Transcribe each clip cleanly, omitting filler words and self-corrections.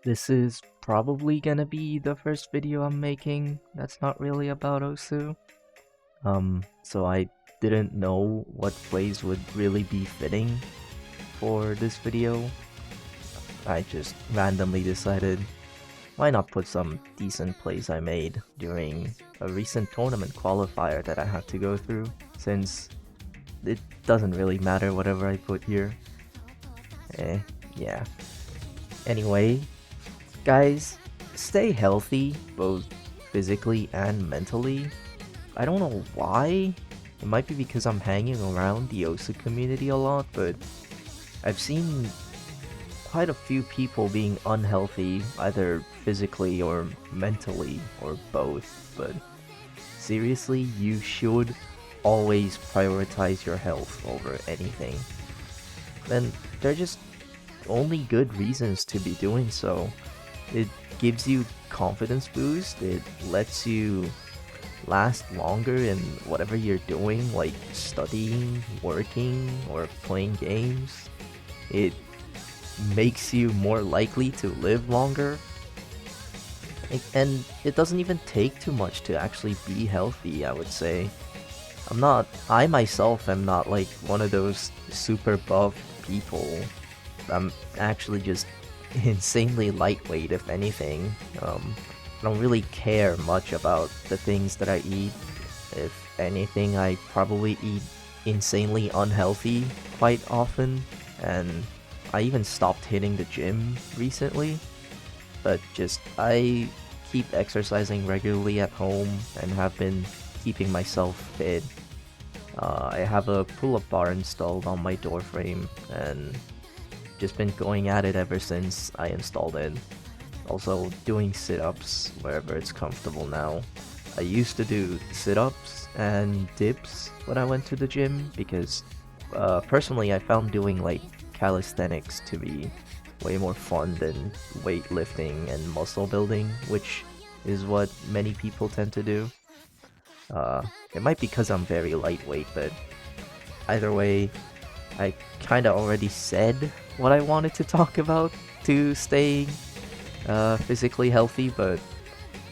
This is probably gonna be the first video I'm making that's not really about Osu. So I didn't know what plays would really be fitting for this video. I just randomly decided, why not put some decent plays I made during a recent tournament qualifier that I had to go through, since it doesn't really matter whatever I put here. Eh, yeah. Anyway, guys, stay healthy, both physically and mentally. I don't know why. It might be because I'm hanging around the Osu community a lot, but I've seen quite a few people being unhealthy, either physically or mentally, or both. But seriously, you should always prioritize your health over anything. And they're just only good reasons to be doing so. It gives you confidence boost, it lets you last longer in whatever you're doing, like studying, working, or playing games. It makes you more likely to live longer. And it doesn't even take too much to actually be healthy, I would say. I myself am not like one of those super buff people. I'm actually just insanely lightweight, if anything. I don't really care much about the things that I eat. If anything, I probably eat insanely unhealthy quite often, and I even stopped hitting the gym recently. But I keep exercising regularly at home and have been keeping myself fit. I have a pull-up bar installed on my door frame, and just been going at it ever since I installed it. Also doing sit-ups wherever it's comfortable now. I used to do sit-ups and dips when I went to the gym because personally I found doing like calisthenics to be way more fun than weightlifting and muscle building, which is what many people tend to do. It might be because I'm very lightweight, but either way, I kinda already said what I wanted to talk about to stay physically healthy, but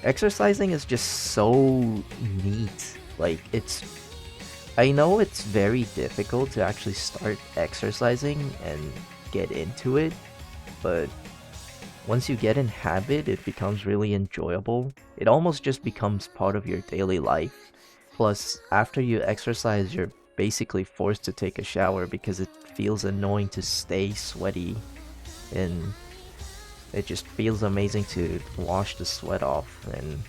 exercising is just so neat. Like, I know it's very difficult to actually start exercising and get into it, but once you get in habit, it becomes really enjoyable. It almost just becomes part of your daily life. Plus, after you exercise, you're basically forced to take a shower because it feels annoying to stay sweaty, and it just feels amazing to wash the sweat off, and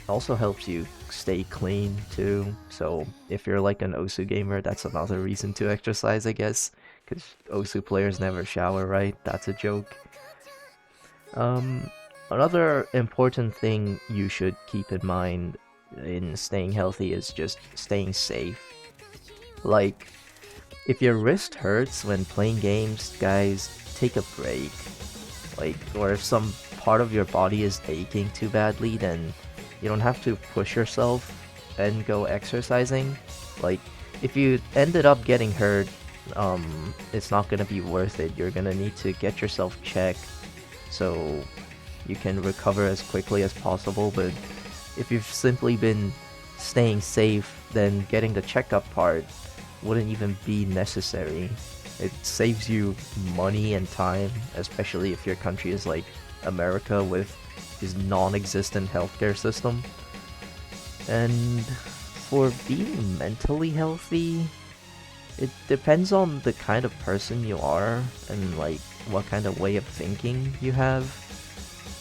also helps you stay clean too. So if you're like an Osu gamer, that's another reason to exercise, I guess, because Osu players never shower, right? That's a joke. Um, Another important thing you should keep in mind in staying healthy is just staying safe. Like, if your wrist hurts when playing games, guys, take a break. Like, or if some part of your body is aching too badly, then you don't have to push yourself and go exercising. Like, if you ended up getting hurt, it's not gonna be worth it. You're gonna need to get yourself checked so you can recover as quickly as possible. But if you've simply been staying safe, then getting the checkup part wouldn't even be necessary. It saves you money and time, especially if your country is like America with his non-existent healthcare system. And for being mentally healthy, it depends on the kind of person you are and like what kind of way of thinking you have.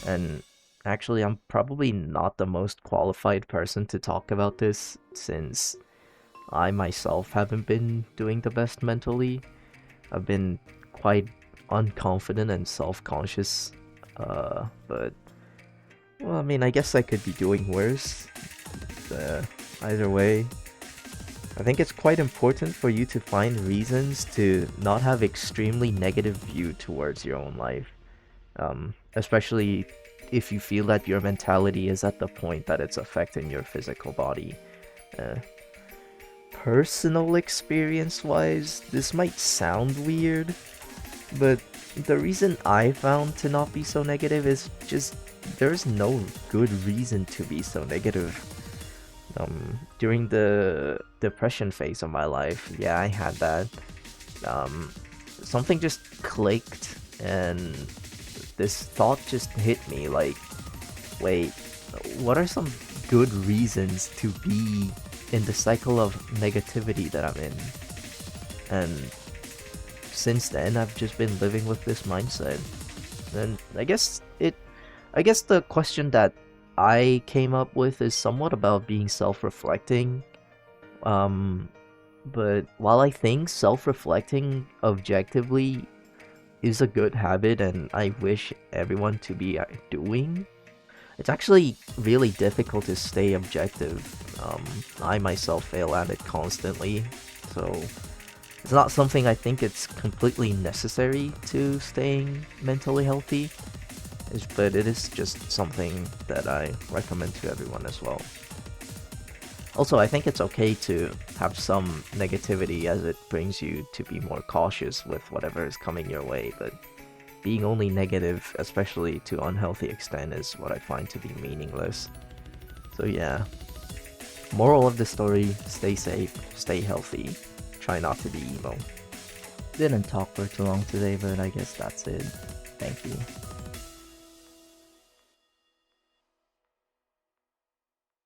And actually, I'm probably not the most qualified person to talk about this since I myself haven't been doing the best mentally. I've been quite unconfident and self-conscious, but well, I mean, I guess I could be doing worse. Uh, Either way, I think it's quite important for you to find reasons to not have extremely negative view towards your own life, especially if you feel that your mentality is at the point that it's affecting your physical body. Uh, Personal experience-wise, this might sound weird, but The reason I found to not be so negative is just there's no good reason to be so negative. During the depression phase of my life, yeah, I had that. Um, Something just clicked, and this thought just hit me like, wait, what are some good reasons to be in the cycle of negativity that I'm in? And since then, I've just been living with this mindset. And I guess the question that I came up with is somewhat about being self-reflecting. Um, but while I think self-reflecting objectively is a good habit and I wish everyone to be doing, it's actually really difficult to stay objective. I myself fail at it constantly, so it's not something I think it's completely necessary to staying mentally healthy, but it is just something that I recommend to everyone as well. Also, I think it's okay to have some negativity as it brings you to be more cautious with whatever is coming your way, but being only negative, especially to unhealthy extent, is what I find to be meaningless. So yeah, moral of the story, stay safe, stay healthy, try not to be emo. Didn't talk for too long today, but I guess that's it. Thank you.